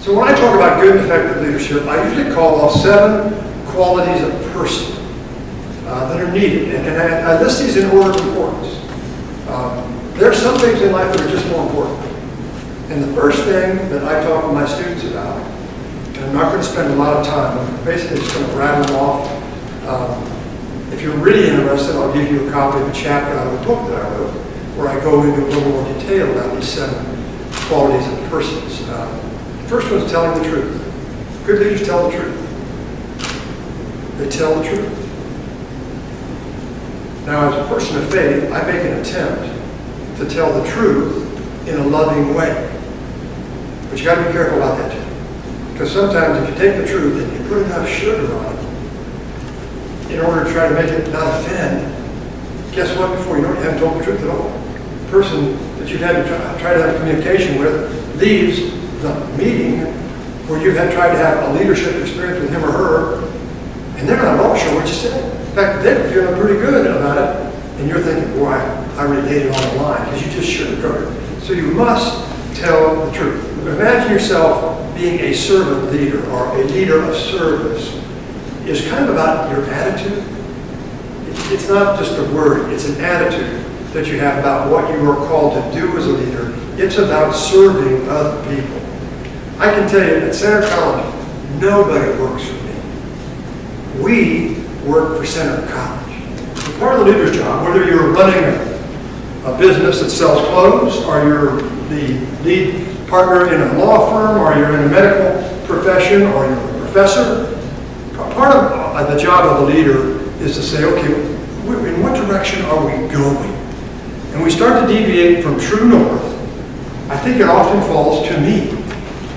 So when I talk about good and effective leadership, I usually call off 7 qualities of person that are needed. And I list these in order of importance. There are some things in life that are just more important. And the first thing that I talk with my students about, and I'm not going to spend a lot of time, I'm basically just going to rattle them off. If you're really interested, I'll give you a copy of a chapter out of the book that I wrote, where I go into a little more detail about these 7 qualities of persons. The first one is telling the truth. Good leaders tell the truth. They tell the truth. Now, as a person of faith, I make an attempt to tell the truth in a loving way. But you got to be careful about that too. Because sometimes if you take the truth and you put enough sugar on it in order to try to make it not offend, guess what? Before you know it, you haven't told the truth at all. The person that you've had to try to have communication with leaves the meeting where you've tried to have a leadership experience with him or her, and they're not at all sure what you said. In fact, they're feeling pretty good about it, and you're thinking, boy, I really laid it on the line, because you just sugarcoated it. So you must tell the truth. Imagine yourself being a servant leader or a leader of service. It's kind of about your attitude. It's not just a word, it's an attitude that you have about what you are called to do as a leader. It's about serving other people. I can tell you, at Center College, nobody works for me. We work for Center College. So part of the leader's job, whether you're running a business that sells clothes, or you're the lead partner in a law firm, or you're in a medical profession, or you're a professor, part of the job of the leader is to say, okay, in what direction are we going? And we start to deviate from true north. I think it often falls to me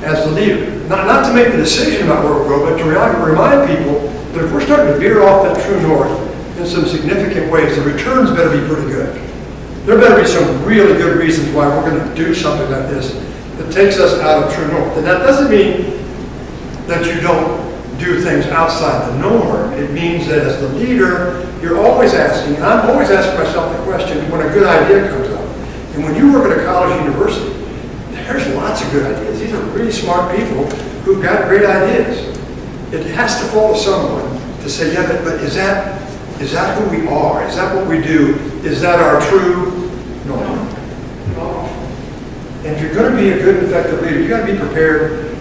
as the leader. Not to make the decision about where we'll go, but to remind people that if we're starting to veer off that true north in some significant ways, the returns better be pretty good. There better be some really good reasons why we're going to do something like this that takes us out of true north. And that doesn't mean that you don't do things outside the norm. It means that as the leader, you're always asking, and I'm always asking myself the question when a good idea comes up. And when you work at a college or university, there's lots of good ideas. These are really smart people who've got great ideas. It has to fall to someone to say, yeah, but is that who we are? Is that what we do? Is that our true norm? And if you're going to be a good and effective leader, you've got to be prepared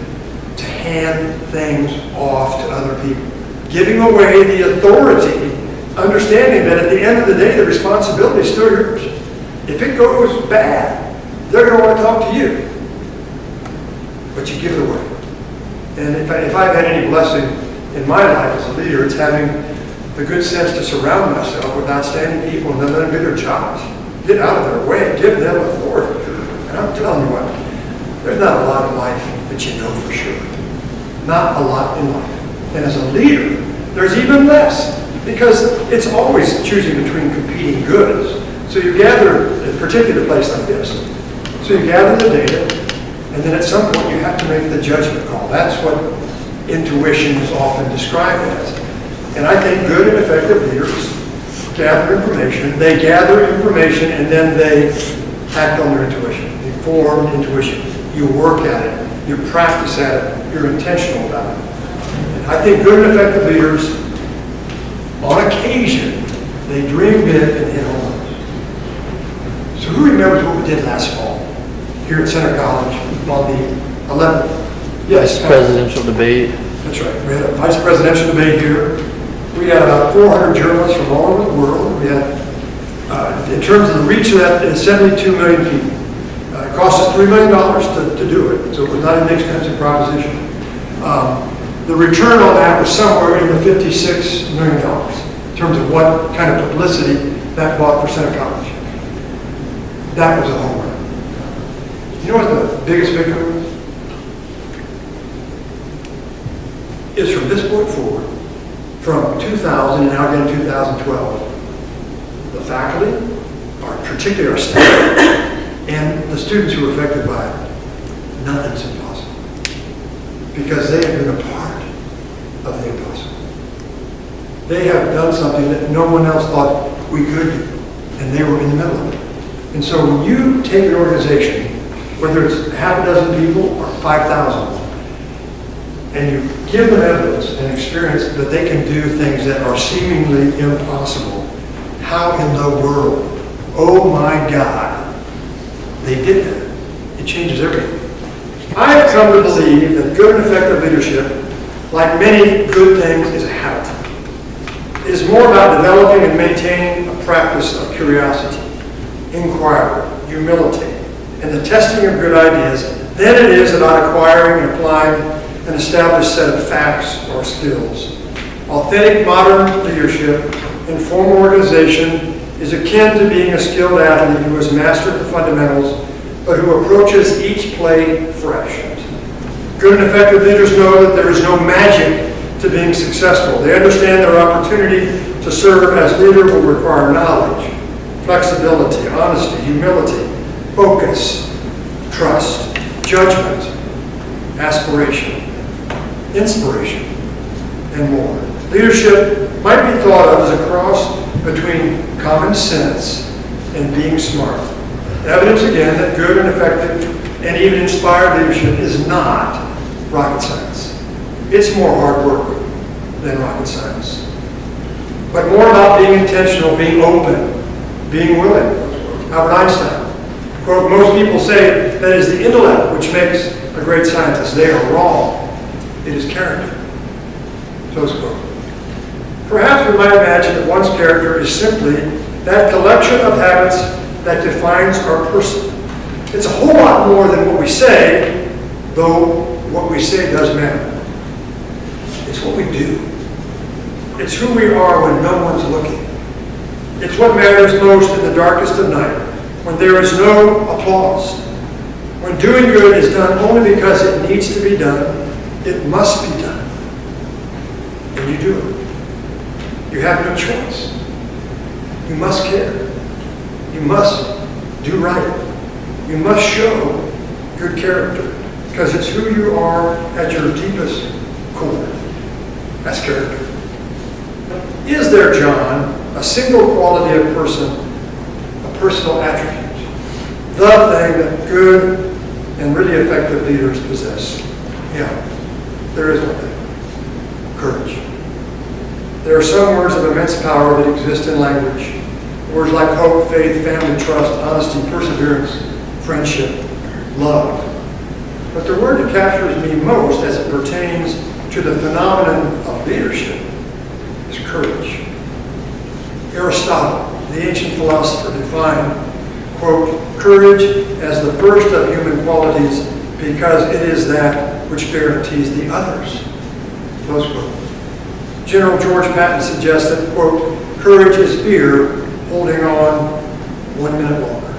to hand things off to other people. Giving away the authority, understanding that at the end of the day, the responsibility is still yours. If it goes bad, they're going to want to talk to you. But you give it away. And if I've had any blessing in my life as a leader, it's having the good sense to surround myself with outstanding people and then let them do their jobs. Get out of their way. Give them authority. And I'm telling you what, there's not a lot in life that you know for sure. Not a lot in life. And as a leader, there's even less. Because it's always choosing between competing goods. So you gather a particular place like this. So you gather the data, and then at some point you have to make the judgment call. That's what intuition is often described as. And I think good and effective leaders gather information. They gather information and then they act on their intuition. Informed intuition. You work at it. You practice at it. You're intentional about it. And I think good and effective leaders, on occasion, they dream big and hit home runs. So who remembers what we did last fall here at Center College on the 11th? Yes. Presidential debate. That's right. We had a vice presidential debate here. We had about 400 journalists from all over the world. We had, in terms of the reach of that, it's 72 million people. It cost us $3 million to do it, so it was not an inexpensive proposition. The return on that was somewhere in the $56 million in terms of what kind of publicity that bought for Center College. That was a home run. You know what the biggest figure was? Is from this point forward, from 2000 and now again 2012, the faculty, particularly our staff, and the students who were affected by it, nothing's impossible. Because they have been a part of the impossible. They have done something that no one else thought we could do, and they were in the middle of it. And so when you take an organization, whether it's half a dozen people or 5,000, and you give them evidence and experience that they can do things that are seemingly impossible, how in the world, oh my God, they did that. It changes everything. I have come to believe that good and effective leadership, like many good things, is a habit. It is more about developing and maintaining a practice of curiosity, inquiry, humility, and the testing of good ideas than it is about acquiring and applying an established set of facts or skills. Authentic modern leadership in formal organization is akin to being a skilled athlete who has mastered the fundamentals but who approaches each play fresh. Good and effective leaders know that there is no magic to being successful. They understand their opportunity to serve as leader will require knowledge, flexibility, honesty, humility, focus, trust, judgment, aspiration, inspiration, and more. Leadership might be thought of as a cross between common sense and being smart. Evidence again that good and effective and even inspired leadership is not rocket science. It's more hard work than rocket science. But more about being intentional, being open, being willing. Albert Einstein, quote, most people say that it is the intellect which makes a great scientist. They are wrong. It is character. Close quote. Perhaps we might imagine that one's character is simply that collection of habits that defines our person. It's a whole lot more than what we say, though what we say does matter. It's what we do. It's who we are when no one's looking. It's what matters most in the darkest of night, when there is no applause. When doing good is done only because it needs to be done, it must be done. And you do it. You have no choice. You must care. You must do right. You must show good character, because it's who you are at your deepest core. That's character. Is there, John, a single quality of person, a personal attribute, the thing that good and really effective leaders possess? Yeah, there is one thing. Courage. There are some words of immense power that exist in language. Words like hope, faith, family, trust, honesty, perseverance, friendship, love. But the word that captures me most as it pertains to the phenomenon of leadership is courage. Aristotle, the ancient philosopher, defined, quote, courage as the first of human qualities because it is that which guarantees the others. Close quote. General George Patton suggests that, quote, courage is fear holding on 1 minute longer.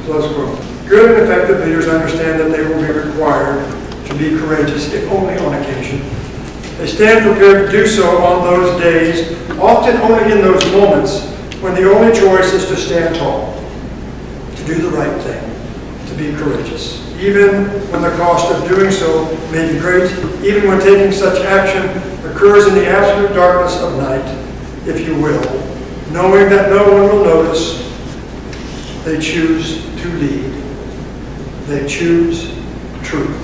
Close quote. Good and effective leaders understand that they will be required to be courageous, if only on occasion. They stand prepared to do so on those days, often only in those moments when the only choice is to stand tall, to do the right thing, to be courageous. Even when the cost of doing so may be great, even when taking such action occurs in the absolute darkness of night, if you will, knowing that no one will notice, they choose to lead. They choose truth.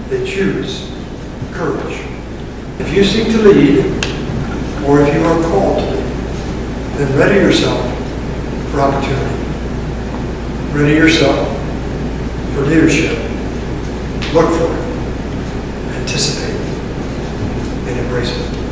They choose courage. If you seek to lead, or if you are called to lead, then ready yourself for opportunity. Ready yourself for leadership. Look for it, anticipate it, and embrace it.